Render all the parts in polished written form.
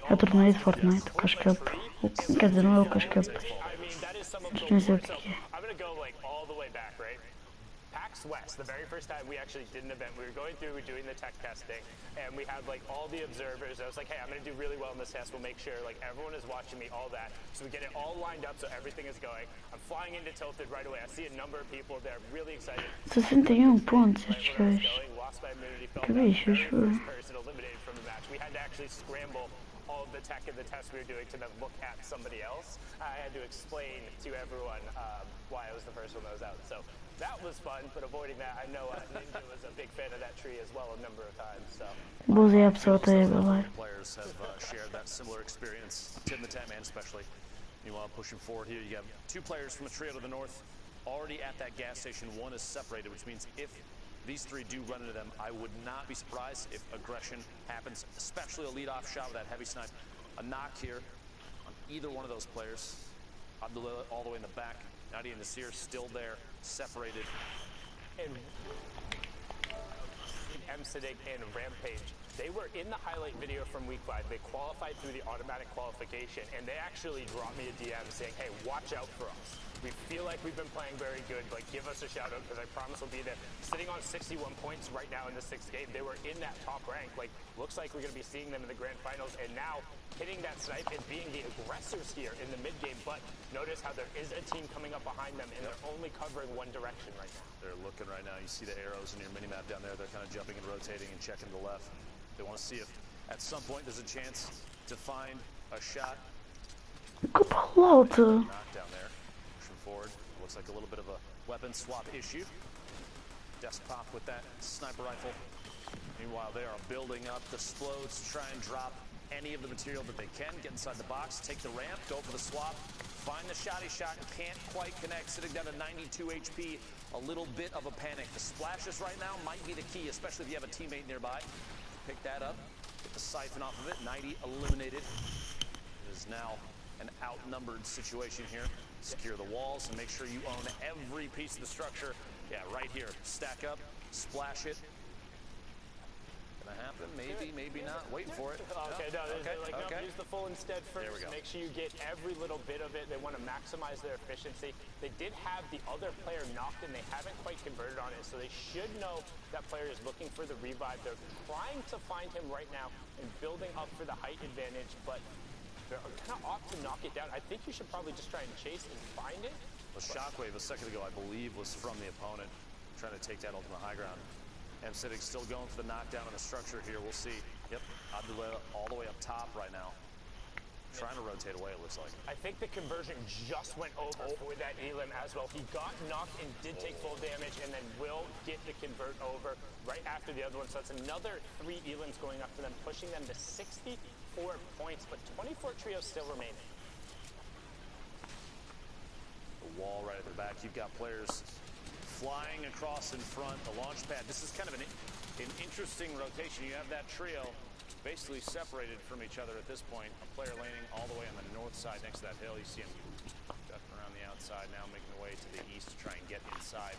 É o torneio de Fortnite, o Cascup. Quer dizer, não é o Cascup. Mas não sei o que é. PAX West, the very first time we actually did an event, we were going through, we were doing the tech testing, and we had like all the observers. I was like, hey, I'm gonna do really well in this test. We'll make sure like everyone is watching me, all that. So we get it all lined up so everything is going. I'm flying into Tilted right away. I see a number of people there, really excited. 61 pontos estes gajos. Lost by immunity, fell Que down. bichos, Very first person eliminated from the match. We had to actually scramble all of the tech in the test we were doing to then look at somebody else. I had to explain to everyone why I was the first one that was out. So that was fun, but avoiding that, I know Ninja was a big fan of that tree as well a number of times. So. Boozei a pessoa até agora. Players have shared that similar experience. Tim the Tatman especially. Meanwhile, pushing forward here, you have two players from a trio to the north already at that gas station. One is separated, which means if these three do run into them, I would not be surprised if aggression happens, especially a lead-off shot with that heavy snipe. A knock here on either one of those players. Abdullah all the way in the back. Nadia and Nasir still there, separated. And M-Siddiq and Rampage, they were in the highlight video from week 5. They qualified through the automatic qualification, and they actually dropped me a DM saying, hey, watch out for us. We feel like we've been playing very good, like give us a shout out because I promise we'll be there. Sitting on 61 points right now in the 6th game, they were in that top rank. Like, looks like we're gonna be seeing them in the grand finals, and now hitting that snipe and being the aggressors here in the mid game. But notice how there is a team coming up behind them, and they're only covering one direction right now. They're looking right now. You see the arrows in your mini-map down there. They're kind of jumping and rotating and checking to the left. They want to see if at some point there's a chance to find a shot. Que balota! Knockdown there. Pushing forward. Looks like a little bit of a weapon swap issue. Despop with that sniper rifle. Meanwhile, they are building up the explodes to try and drop any of the material that they can. Get inside the box, take the ramp, go for the swap, find the shotty shot, and can't quite connect. Sitting down to 92 HP. A little bit of a panic. The splashes right now might be the key, especially if you have a teammate nearby. Pick that up, get the siphon off of it. 90 eliminated. It is now an outnumbered situation here. Secure the walls and make sure you own every piece of the structure. Yeah, right here. Stack up, splash it. Gonna happen? Maybe, maybe not. Waiting for it. Okay, no, use the full instead first. There we go. Make sure you get every little bit of it. They want to maximize their efficiency. They did have the other player knocked and they haven't quite converted on it, so they should know that player is looking for the revive. They're trying to find him right now and building up for the height advantage, but they're kind of off to knock it down. I think you should probably just try and chase and find it. The shockwave a second ago, I believe, was from the opponent trying to take that ultimate high ground. M-Siddiq still going for the knockdown on the structure here. We'll see. Yep, Abdullah all the way up top right now. Trying to rotate away, it looks like. I think the conversion just went over for that Elim as well. He got knocked and did take full damage and then will get the convert over right after the other one. So that's another 3 Elims going up to them, pushing them to 64 points, but 24 trios still remaining. The wall right at the back. You've got players flying across in front, the launch pad. This is kind of an interesting rotation. You have that trio basically separated from each other at this point. A player landing all the way on the north side next to that hill. You see him ducking around the outside now, making the way to the east to try and get inside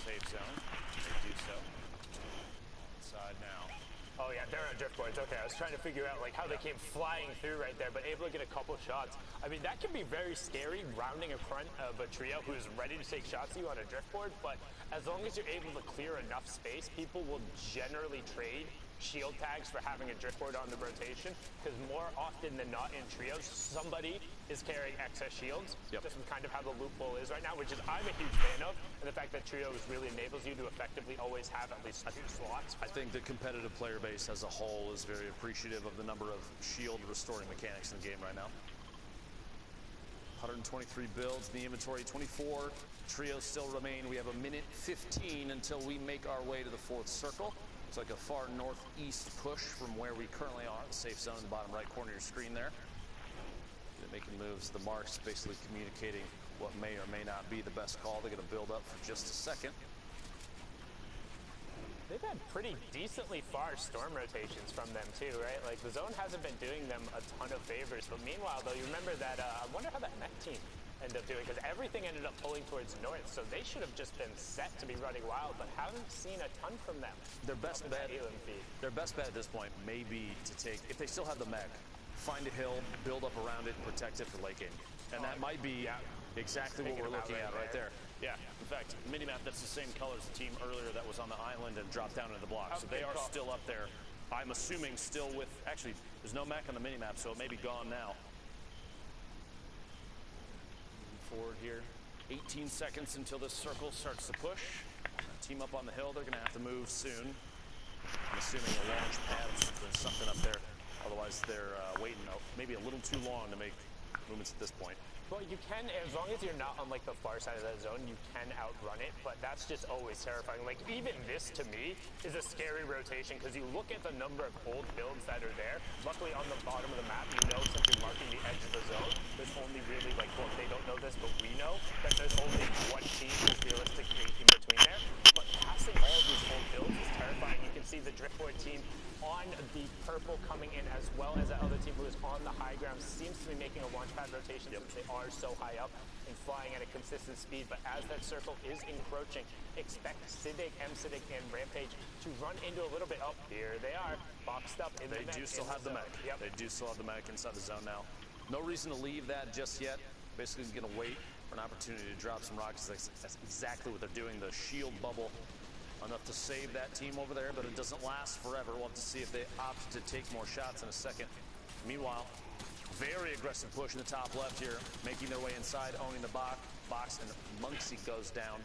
safe zone. They do so. Inside now. Oh yeah, they're on driftboards. Okay, I was trying to figure out like how they came flying through right there, but able to get a couple shots. I mean, that can be very scary, rounding in front of a trio who is ready to take shots at you on a driftboard, but as long as you're able to clear enough space, people will generally trade shield tags for having a driftboard on the rotation, because more often than not in trios, somebody is carrying excess shields. Yep. This is kind of how the loophole is right now, which is I'm a huge fan of, and the fact that trios really enables you to effectively always have at least 2 slots. I think the competitive player base as a whole is very appreciative of the number of shield restoring mechanics in the game right now. 123 builds in the inventory, 24 trios still remain. We have a minute 15 until we make our way to the 4th circle. It's like a far northeast push from where we currently are. The safe zone in the bottom right corner of your screen there. They're making moves. The marks basically communicating what may or may not be the best call. They're going to build up for just a second. They've had pretty decently far storm rotations from them too, right? Like the zone hasn't been doing them a ton of favors, but meanwhile though, you remember that, I wonder how that mech team end up doing, because everything ended up pulling towards north, so they should have just been set to be running wild, but haven't seen a ton from them. Their best bet at this point may be to take, if they still have the mech, find a hill, build up around it, protect it for late game. And that might be exactly what we're looking at right there. Yeah, in fact, minimap that's the same color as the team earlier that was on the island and dropped down into the block. So they are still up there. I'm assuming still with, actually, there's no mech on the minimap, so it may be gone now. Moving forward here. 18 seconds until this circle starts to push. Team up on the hill, they're gonna have to move soon. I'm assuming a launch pad, there's something up there. Otherwise they're waiting maybe a little too long to make movements at this point. Well, you can, as long as you're not on like the far side of that zone, you can outrun it, but that's just always terrifying. Like even this to me is a scary rotation, because you look at the number of old builds that are there. Luckily on the bottom of the map, you know, since you're marking the edge of the zone, there's only really like, well, they don't know this, but we know that there's only one team who's realistically in between there. But passing all of these old builds is terrifying. You can see the driftboard team on the purple coming in, as well as that other team who is on the high ground, seems to be making a launch pad rotation since they are so high up and flying at a consistent speed. But as that circle is encroaching, expect Siddig, M-Siddig, and Rampage to run into a little bit. Oh, here they are, boxed up in the mech. They do still have the mech. Yep. They do still have the mech inside the zone now. No reason to leave that just yet. Basically going to wait for an opportunity to drop some rockets. That's exactly what they're doing. The shield bubble enough to save that team over there, but it doesn't last forever. We'll have to see if they opt to take more shots in a second. Meanwhile, very aggressive push in the top left here, making their way inside, owning the box, and Monksy goes down.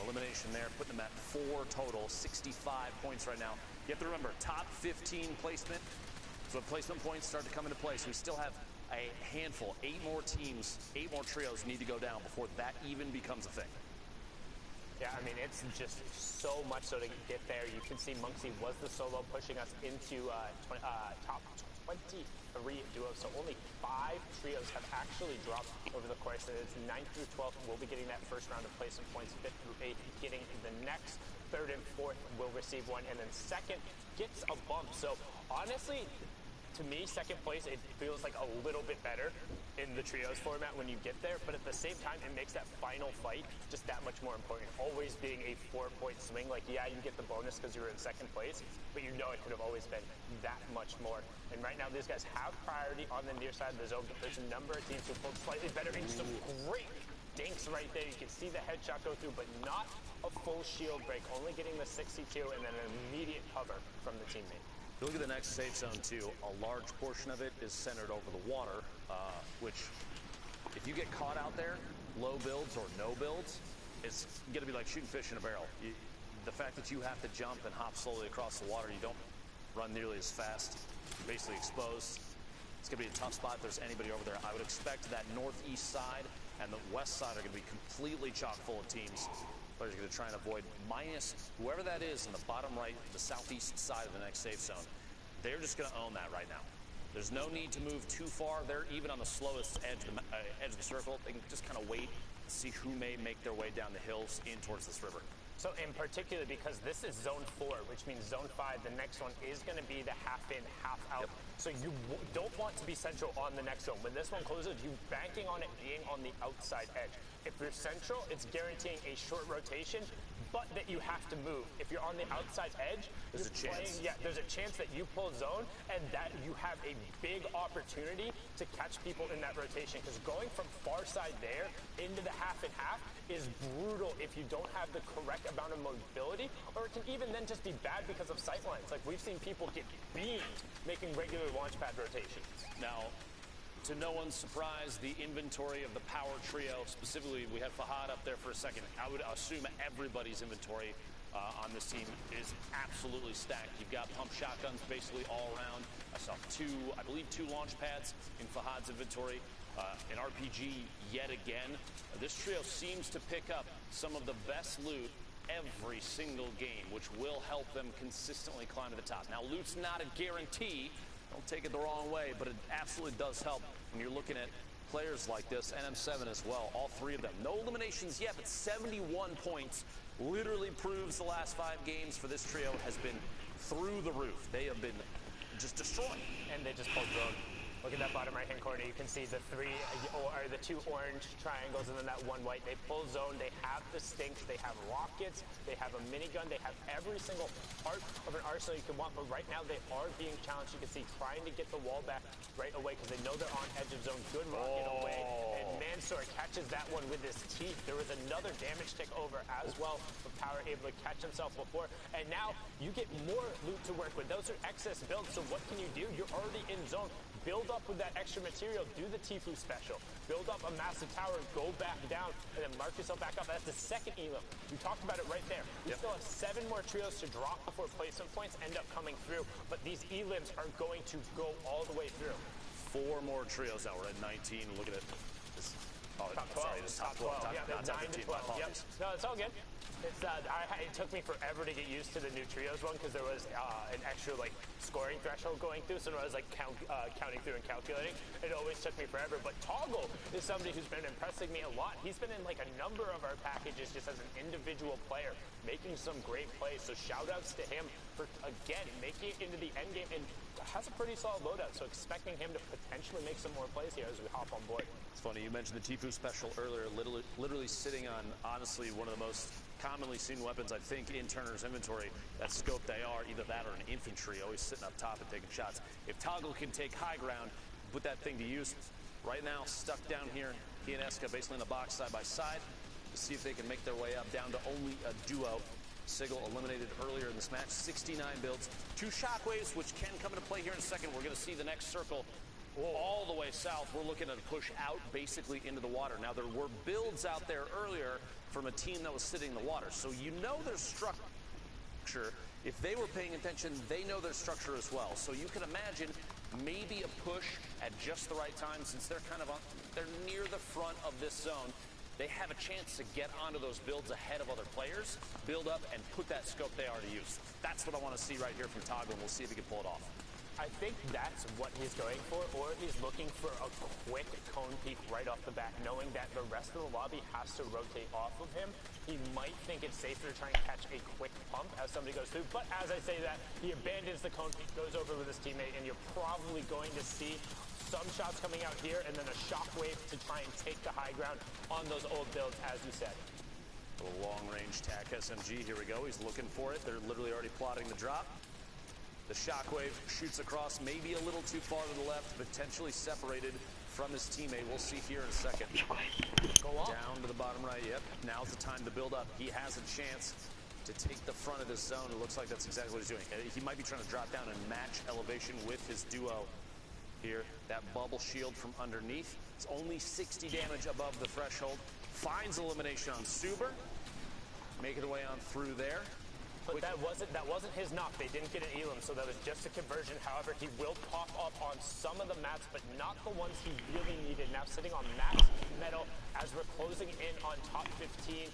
Elimination there, putting them at 4 total, 65 points right now. You have to remember, top 15 placement, so when placement points start to come into place, we still have a handful, 8 more teams, 8 more trios need to go down before that even becomes a thing. Yeah, I mean, it's just so much so to get there. You can see Monksy was the solo pushing us into top 23 duos, so only 5 trios have actually dropped over the course. And it's 9th through 12th. We'll be getting that first round of placement points. 5th through 8th getting the next. 3rd and 4th will receive one, and then 2nd gets a bump. So honestly, to me, 2nd place, it feels like a little bit better in the trios format when you get there, but at the same time, it makes that final fight just that much more important. Always being a 4-point swing. Like, yeah, you get the bonus because you were in 2nd place, but you know it could have always been that much more. And right now, these guys have priority on the near side of the zone, but there's a number of teams who pulled slightly better and some great dinks right there. You can see the headshot go through, but not a full shield break, only getting the 62 and then an immediate cover from the teammate. If you look at the next safe zone too, a large portion of it is centered over the water, which if you get caught out there, low builds or no builds, it's going to be like shooting fish in a barrel. The fact that you have to jump and hop slowly across the water, you don't run nearly as fast, you're basically exposed. It's going to be a tough spot if there's anybody over there. I would expect that northeast side and the west side are going to be completely chock full of teams. Players are going to try and avoid minus whoever that is in the bottom right, the southeast side of the next safe zone. They're just going to own that right now. There's no need to move too far. They're even on the slowest edge of the circle. They can just kind of wait and see who may make their way down the hills in towards this river. So in particular, because this is zone 4, which means zone 5, the next one is going to be the half in, half out. Yep. So you don't want to be central on the next zone. When this one closes, you're banking on it being on the outside edge. If you're central, it's guaranteeing a short rotation, but that you have to move. If you're on the outside edge, there's a chance. There's a chance that you pull zone and that you have a big opportunity to catch people in that rotation. Because going from far side there into the half and half is brutal if you don't have the correct amount of mobility, or it can even then just be bad because of sightlines. Like we've seen people get beamed making regular launch pad rotations. Now, to no one's surprise, the inventory of the power trio, specifically, we had Fahad up there for a second. I would assume everybody's inventory on this team is absolutely stacked. You've got pump shotguns basically all around. I saw I believe two launch pads in Fahad's inventory. An RPG yet again. This trio seems to pick up some of the best loot every single game, which will help them consistently climb to the top. Now, loot's not a guarantee. Don't take it the wrong way, but it absolutely does help when you're looking at players like this, NM7 as well, all 3 of them. No eliminations yet, but 71 points literally proves the last 5 games for this trio has been through the roof. They have been just destroying. And they just pulled zone. Look at that bottom right-hand corner. You can see the the two orange triangles and then that one white. They pull zone. They have the stinks. They have rockets. They have a minigun. They have every single part of an arsenal you can want. But right now they are being challenged. You can see trying to get the wall back right away because they know they're on edge of zone. Good rocket away. And Mansour catches that one with his teeth. There was another damage tick over as well. But Power able to catch himself before. And now you get more loot to work with. Those are excess builds. So what can you do? You're already in zone. Build up with that extra material, do the Tfue special. Build up a massive tower, go back down, and then mark yourself back up. That's the second elim. We talked about it right there. We still have 7 more trios to drop before placement points end up coming through, but these elims are going to go all the way through. 4 more trios now. We're at 19. Look at it. This, top 12. Sorry, this top 12. Yeah, Not top 9 to 15. 12. Yep. No, it's all good. It's it took me forever to get used to the new trios one because there was an extra like scoring threshold going through. So when I was like counting through and calculating, it always took me forever. But Toggle is somebody who's been impressing me a lot. He's been in like a number of our packages just as an individual player, making some great plays. So shout outs to him for again making it into the end game and has a pretty solid loadout. So expecting him to potentially make some more plays here as we hop on board. It's funny you mentioned the Tfue special earlier. Literally sitting on honestly one of the most commonly seen weapons, I think, in Turner's inventory. That scoped AR, either that or an infantry, always sitting up top and taking shots. If Toggle can take high ground, put that thing to use. Right now, stuck down here, he and Eska basically in the box side by side to see if they can make their way up down to only a duo. Sigil eliminated earlier in this match. 69 builds, 2 shockwaves, which can come into play here in a second. We're going to see the next circle all the way south. We're looking at a push out basically into the water. Now, there were builds out there earlier from a team that was sitting in the water. So you know their structure. If they were paying attention, they know their structure as well. So you can imagine maybe a push at just the right time since they're they're near the front of this zone. They have a chance to get onto those builds ahead of other players, build up, and put that scope they are to use. That's what I want to see right here from Toggle, and we'll see if he can pull it off. I think that's what he's going for, or he's looking for a quick cone peek right off the bat, knowing that the rest of the lobby has to rotate off of him. He might think it's safer to try and catch a quick pump as somebody goes through, but as I say that, he abandons the cone peek, goes over with his teammate, and you're probably going to see some shots coming out here, and then a shockwave to try and take the high ground on those old builds, as you said. A little long-range TAC SMG, here we go. He's looking for it. They're literally already plotting the drop. The shockwave shoots across, maybe a little too far to the left, potentially separated from his teammate. We'll see here in a second. Go on. Down to the bottom right, yep. Now's the time to build up. He has a chance to take the front of this zone. It looks like that's exactly what he's doing. He might be trying to drop down and match elevation with his duo here. That bubble shield from underneath. It's only 60 damage above the threshold. Finds elimination on Suber. Making their way on through there. But that wasn't his knock. They didn't get an elim, so that was just a conversion. However, he will pop up on some of the mats, but not the ones he really needed. Now sitting on max metal as we're closing in on top 15,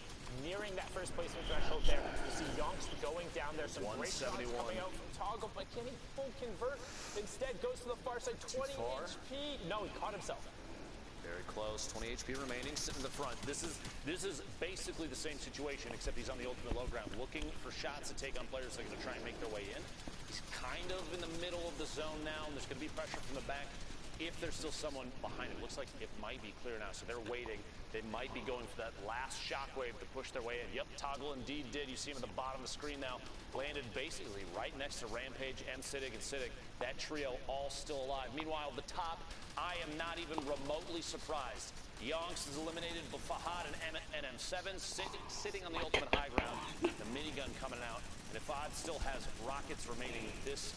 nearing that first placement threshold there. You see Yonks going down there. Some great shots coming out from Toggle, but can he full convert? Instead, goes to the far side. 20 HP. No, he caught himself. Very close, 20 HP remaining, sitting in the front. This is basically the same situation, except he's on the ultimate low ground, looking for shots to take on players that are going to try and make their way in. He's kind of in the middle of the zone now, and there's going to be pressure from the back. If there's still someone behind him, looks like it might be clear now, so they're waiting. They might be going for that last shockwave to push their way in. Yep, Toggle indeed did. You see him at the bottom of the screen now. Landed basically right next to Rampage, Siddiq, and Siddiq. That trio all still alive. Meanwhile, the top, I am not even remotely surprised. Yonks is eliminated, but Fahad and NM7 sitting on the ultimate high ground. The minigun coming out. And if Fahad still has rockets remaining, this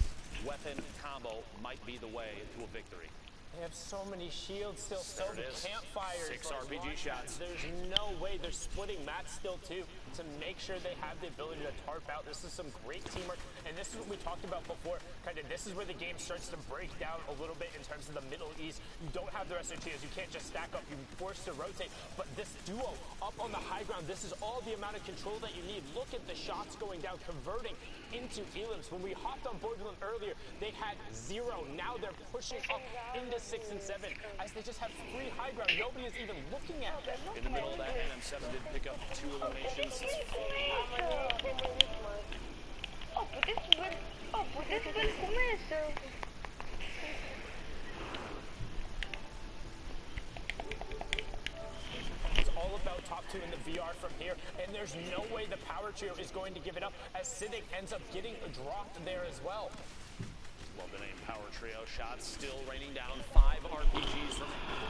weapon combo might be the way to a victory. They have so many shields still, so many campfires. 6 RPG shots. There's no way they're splitting mats still too to make sure they have the ability to tarp out. This is some great teamwork, and this is what we talked about before. Kind of, this is where the game starts to break down a little bit in terms of the Middle East. You don't have the rest of your teams. You can't just stack up. You're forced to rotate. But this duo up on the high ground, this is all the amount of control that you need. Look at the shots going down, converting into elims. When we hopped on board with them earlier, they had 0. Now they're pushing up into 6 and 7 as they just have 3 high ground. Nobody is even looking at them. In the middle of that, NM7 did pick up 2 eliminations. to in the VR from here, and there's no way the power trio is going to give it up as Siddiq ends up getting dropped there as well. Well, the name power trio shots still raining down. 5 RPGs remaining.